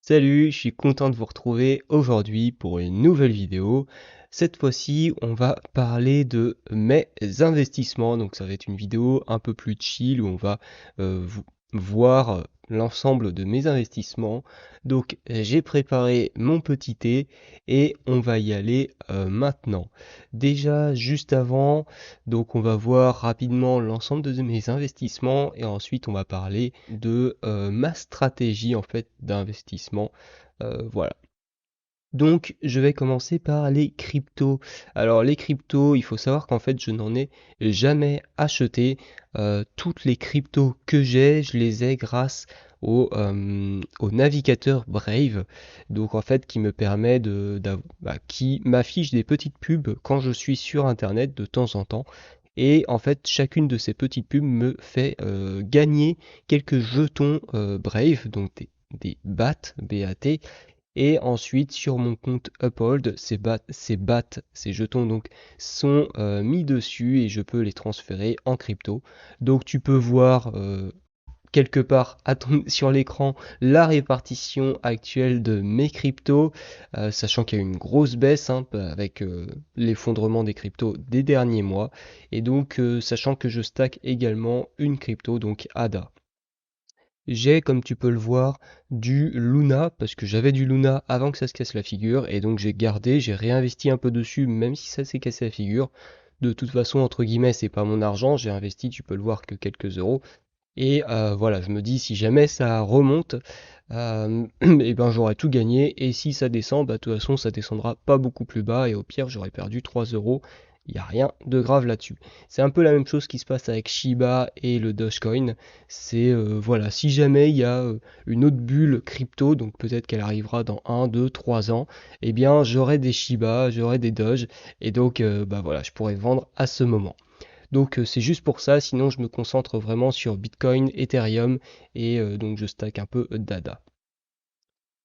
Salut, je suis content de vous retrouver aujourd'hui pour une nouvelle vidéo. Cette fois-ci, on va parler de mes investissements. Donc ça va être une vidéo un peu plus chill où on va voir l'ensemble de mes investissements. Donc j'ai préparé mon petit thé et on va y aller maintenant. Déjà, juste avant, donc on va voir rapidement l'ensemble de mes investissements et ensuite on va parler de ma stratégie en fait d'investissement. Voilà. Donc je vais commencer par les cryptos. Alors les cryptos, il faut savoir qu'en fait je n'en ai jamais acheté. Toutes les cryptos que j'ai, je les ai grâce au navigateur Brave. Donc en fait qui me permet qui m'affiche des petites pubs quand je suis sur internet de temps en temps. Et en fait, chacune de ces petites pubs me fait gagner quelques jetons Brave, donc des BAT, BAT. Et ensuite, sur mon compte Uphold, ces jetons donc sont mis dessus et je peux les transférer en crypto. Donc tu peux voir quelque part sur l'écran la répartition actuelle de mes cryptos, sachant qu'il y a eu une grosse baisse avec l'effondrement des cryptos des derniers mois. Et donc, sachant que je stack également une crypto, donc ADA. J'ai, comme tu peux le voir, du Luna, parce que j'avais du Luna avant que ça se casse la figure, et donc j'ai réinvesti un peu dessus, même si ça s'est cassé la figure. De toute façon, entre guillemets, c'est pas mon argent, j'ai investi, tu peux le voir, que quelques euros. Et voilà, je me dis, si jamais ça remonte, et ben j'aurai tout gagné, et si ça descend, bah de toute façon, ça descendra pas beaucoup plus bas, et au pire, j'aurais perdu 3 euros. Il n'y a rien de grave là-dessus. C'est un peu la même chose qui se passe avec Shiba et le Dogecoin. C'est voilà, si jamais il y a une autre bulle crypto, donc peut-être qu'elle arrivera dans 1, 2, 3 ans, eh bien j'aurai des Shiba, j'aurai des Doge, et donc bah voilà, je pourrais vendre à ce moment. Donc c'est juste pour ça, sinon je me concentre vraiment sur Bitcoin, Ethereum, et donc je stack un peu Dada.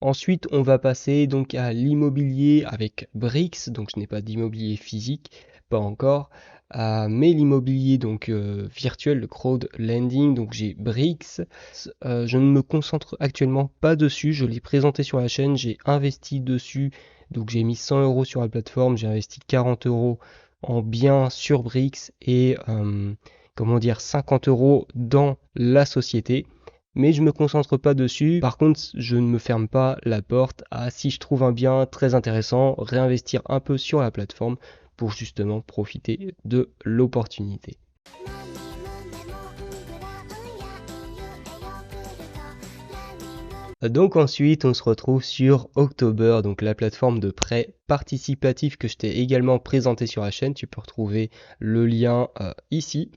Ensuite, on va passer donc à l'immobilier avec Brix, donc je n'ai pas d'immobilier physique, pas encore, mais l'immobilier donc virtuel, le crowd lending, donc j'ai Brix. Je ne me concentre actuellement pas dessus, je l'ai présenté sur la chaîne, j'ai investi dessus, donc j'ai mis 100 euros sur la plateforme, j'ai investi 40 euros en biens sur Brix et comment dire 50 euros dans la société, mais je me concentre pas dessus. Par contre, je ne me ferme pas la porte à, si je trouve un bien très intéressant, réinvestir un peu sur la plateforme pour justement profiter de l'opportunité. Donc ensuite, on se retrouve sur October, donc la plateforme de prêt participatif que je t'ai également présenté sur la chaîne. Tu peux retrouver le lien ici.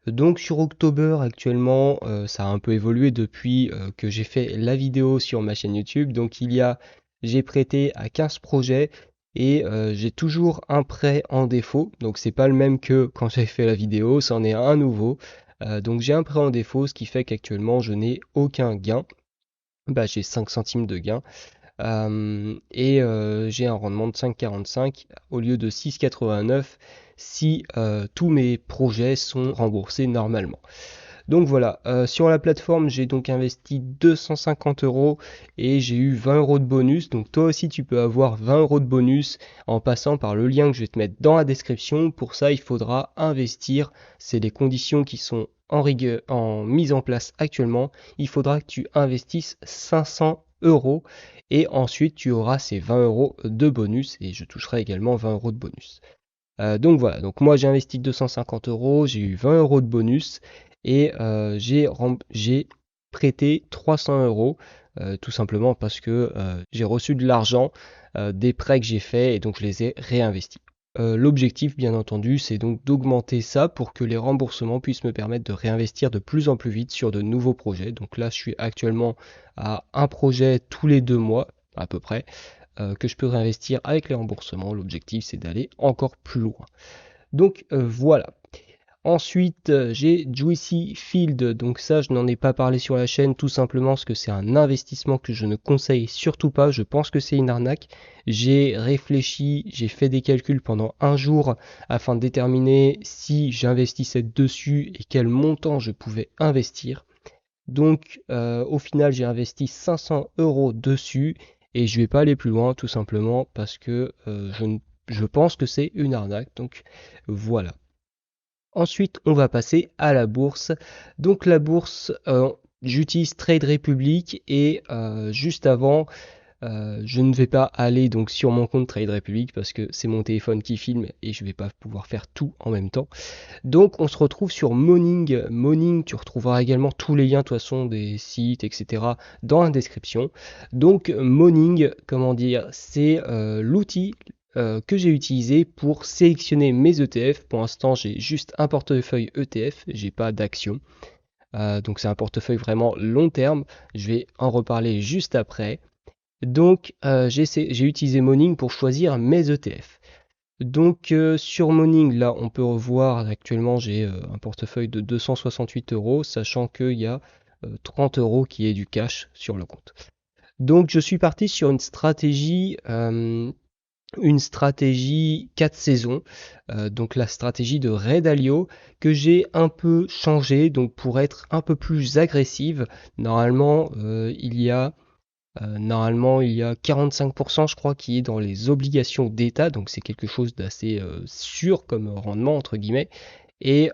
Donc sur October actuellement, ça a un peu évolué depuis que j'ai fait la vidéo sur ma chaîne YouTube. Donc j'ai prêté à 15 projets et j'ai toujours un prêt en défaut. Donc c'est pas le même que quand j'avais fait la vidéo, c'en est un nouveau. Donc j'ai un prêt en défaut, ce qui fait qu'actuellement je n'ai aucun gain. Bah, j'ai 5 centimes de gain. Et j'ai un rendement de 5,45 au lieu de 6,89 si tous mes projets sont remboursés normalement. Donc voilà, sur la plateforme, j'ai donc investi 250 euros et j'ai eu 20 euros de bonus. Donc toi aussi, tu peux avoir 20 euros de bonus en passant par le lien que je vais te mettre dans la description. Pour ça, il faudra investir. C'est les conditions qui sont en mise en place actuellement. Il faudra que tu investisses 500 euros et ensuite tu auras ces 20 euros de bonus et je toucherai également 20 euros de bonus. Donc voilà, donc moi j'ai investi 250 euros, j'ai eu 20 euros de bonus et j'ai prêté 300 euros tout simplement parce que j'ai reçu de l'argent des prêts que j'ai faits et donc je les ai réinvestis. L'objectif, bien entendu, c'est donc d'augmenter ça pour que les remboursements puissent me permettre de réinvestir de plus en plus vite sur de nouveaux projets. Donc là, je suis actuellement à un projet tous les 2 mois à peu près que je peux réinvestir avec les remboursements. L'objectif, c'est d'aller encore plus loin. Donc voilà. Ensuite, j'ai Juicy Field. Donc ça, je n'en ai pas parlé sur la chaîne, tout simplement parce que c'est un investissement que je ne conseille surtout pas. Je pense que c'est une arnaque. J'ai réfléchi, j'ai fait des calculs pendant un jour afin de déterminer si j'investissais dessus et quel montant je pouvais investir. Donc au final j'ai investi 500 € dessus et je vais pas aller plus loin tout simplement parce que je pense que c'est une arnaque. Donc voilà. Ensuite, on va passer à la bourse. Donc la bourse, j'utilise Trade Republic et juste avant, je ne vais pas aller donc sur mon compte Trade Republic parce que c'est mon téléphone qui filme et je ne vais pas pouvoir faire tout en même temps. Donc on se retrouve sur Morning. Morning, tu retrouveras également tous les liens de toute façon des sites, etc. dans la description. Donc Morning, comment dire, c'est l'outil que j'ai utilisé pour sélectionner mes ETF. Pour l'instant, j'ai juste un portefeuille ETF, j'ai pas d'action. Donc c'est un portefeuille vraiment long terme. Je vais en reparler juste après. Donc j'ai utilisé Morning pour choisir mes ETF. Donc sur Morning, là, on peut revoir, actuellement, j'ai un portefeuille de 268 €, sachant qu'il y a 30 € qui est du cash sur le compte. Donc je suis parti sur une stratégie 4 saisons, donc la stratégie de Ray Dalio, que j'ai un peu changé, donc pour être un peu plus agressive. Normalement, il y a 45% je crois qui est dans les obligations d'État, donc c'est quelque chose d'assez sûr comme rendement entre guillemets, et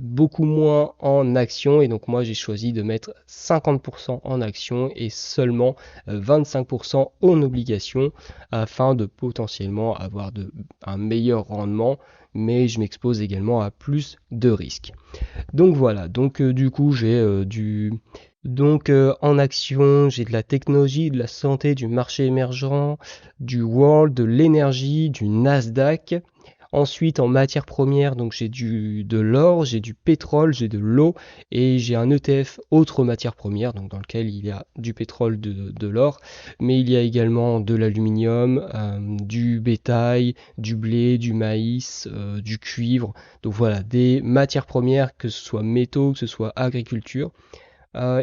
beaucoup moins en actions. Et donc moi j'ai choisi de mettre 50% en actions et seulement 25% en obligations afin de potentiellement avoir un meilleur rendement, mais je m'expose également à plus de risques. Donc voilà, donc du coup j'ai en action, j'ai de la technologie, de la santé, du marché émergent, du world, de l'énergie, du Nasdaq. Ensuite, en matière première, donc j'ai de l'or, j'ai du pétrole, j'ai de l'eau et j'ai un ETF autre matière première, donc dans lequel il y a du pétrole, de l'or, mais il y a également de l'aluminium, du bétail, du blé, du maïs, du cuivre. Donc voilà, des matières premières, que ce soit métaux, que ce soit agriculture.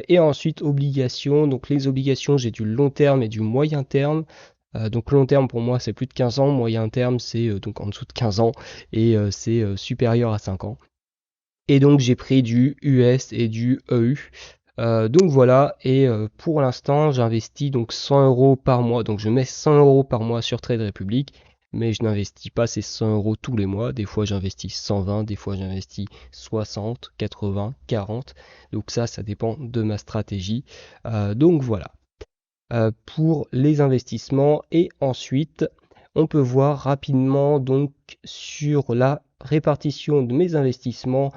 Et ensuite, obligations. Donc les obligations, j'ai du long terme et du moyen terme. Donc long terme pour moi c'est plus de 15 ans, moyen terme c'est donc en dessous de 15 ans et c'est supérieur à 5 ans. Et donc j'ai pris du US et du EU. Donc voilà, et pour l'instant j'investis donc 100 € par mois. Donc je mets 100 € par mois sur Trade Republic, mais je n'investis pas ces 100 € tous les mois. Des fois j'investis 120, des fois j'investis 60, 80, 40. Donc ça dépend de ma stratégie. Donc voilà. Pour les investissements. Et ensuite, on peut voir rapidement donc sur la répartition de mes investissements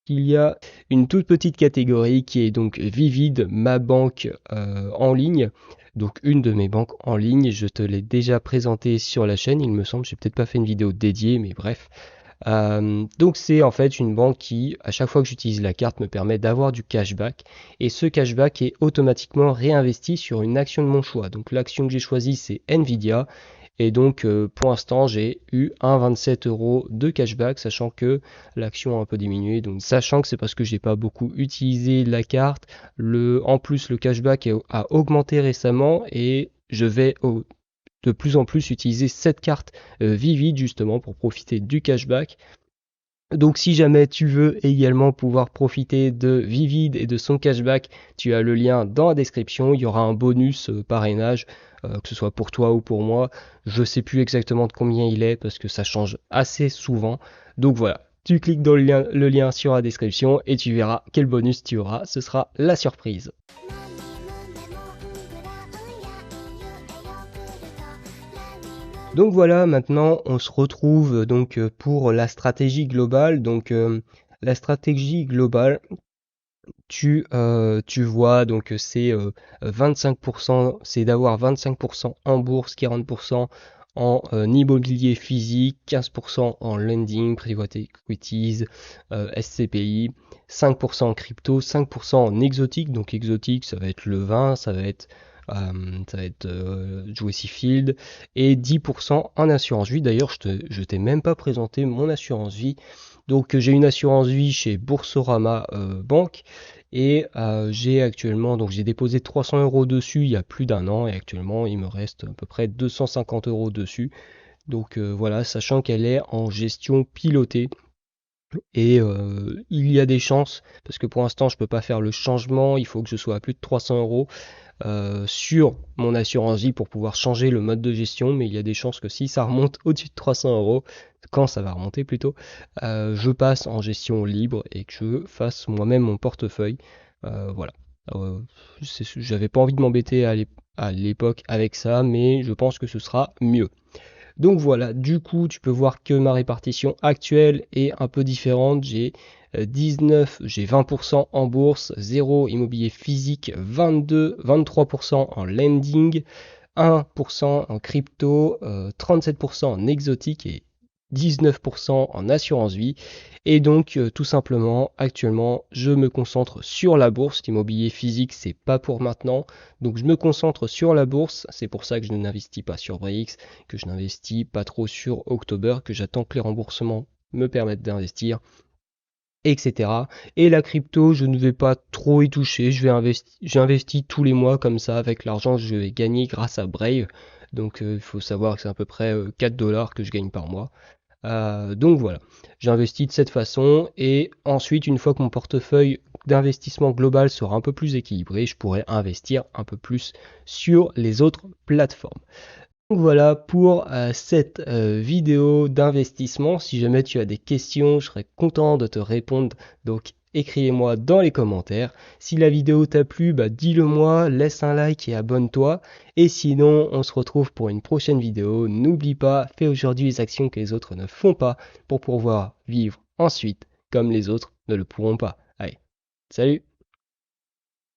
qu'il y a une toute petite catégorie qui est donc Vivid, ma banque en ligne. Donc une de mes banques en ligne, je te l'ai déjà présenté sur la chaîne, il me semble, j'ai peut-être pas fait une vidéo dédiée, mais bref. Donc c'est en fait une banque qui, à chaque fois que j'utilise la carte, me permet d'avoir du cashback. Et ce cashback est automatiquement réinvesti sur une action de mon choix. Donc l'action que j'ai choisie, c'est Nvidia. Et donc pour l'instant, j'ai eu 1,27 € de cashback, sachant que l'action a un peu diminué. Donc sachant que c'est parce que j'ai pas beaucoup utilisé la carte. En plus, le cashback a augmenté récemment et je vais de plus en plus utiliser cette carte Vivid justement pour profiter du cashback. Donc si jamais tu veux également pouvoir profiter de Vivid et de son cashback, tu as le lien dans la description. Il y aura un bonus parrainage, que ce soit pour toi ou pour moi. Je sais plus exactement de combien il est parce que ça change assez souvent. Donc voilà, tu cliques dans le lien sur la description et tu verras quel bonus tu auras. Ce sera la surprise. Donc voilà, maintenant on se retrouve donc pour la stratégie globale. Donc la stratégie globale, tu vois, donc c'est 25%, c'est d'avoir 25% en bourse, 40% en immobilier physique, 15% en lending, private equities, SCPI, 5% en crypto, 5% en exotique. Donc exotique, ça va être le vin, Juicy Field, et 10% en assurance vie. D'ailleurs, je t'ai même pas présenté mon assurance vie. Donc j'ai une assurance vie chez Boursorama Banque et j'ai déposé 300 € dessus il y a plus d'un an et actuellement il me reste à peu près 250 € dessus. Donc voilà, sachant qu'elle est en gestion pilotée. Et il y a des chances, parce que pour l'instant je peux pas faire le changement, il faut que je sois à plus de 300 euros sur mon assurance vie pour pouvoir changer le mode de gestion, mais il y a des chances que si ça remonte au-dessus de 300 euros, quand ça va remonter plutôt, je passe en gestion libre et que je fasse moi-même mon portefeuille. Voilà. Euh, J'avais pas envie de m'embêter à l'époque avec ça, mais je pense que ce sera mieux. Donc voilà, du coup, tu peux voir que ma répartition actuelle est un peu différente. J'ai 20% en bourse, 0 immobilier physique, 23% en lending, 1% en crypto, 37% en exotique et 19% en assurance vie. Et donc, tout simplement, actuellement, je me concentre sur la bourse. L'immobilier physique, c'est pas pour maintenant. Donc, je me concentre sur la bourse. C'est pour ça que je n'investis pas sur Brix, que je n'investis pas trop sur October, que j'attends que les remboursements me permettent d'investir, etc. Et la crypto, je ne vais pas trop y toucher. J'investis tous les mois comme ça avec l'argent que je vais gagner grâce à Brave. Donc, il faut savoir que c'est à peu près 4 dollars que je gagne par mois. Donc voilà, j'investis de cette façon et ensuite, une fois que mon portefeuille d'investissement global sera un peu plus équilibré, je pourrai investir un peu plus sur les autres plateformes. Donc voilà pour cette vidéo d'investissement. Si jamais tu as des questions, je serais content de te répondre. Donc écrivez-moi dans les commentaires. Si la vidéo t'a plu, dis-le moi, laisse un like et abonne-toi. Et sinon, on se retrouve pour une prochaine vidéo. N'oublie pas, fais aujourd'hui les actions que les autres ne font pas pour pouvoir vivre ensuite comme les autres ne le pourront pas. Allez, salut!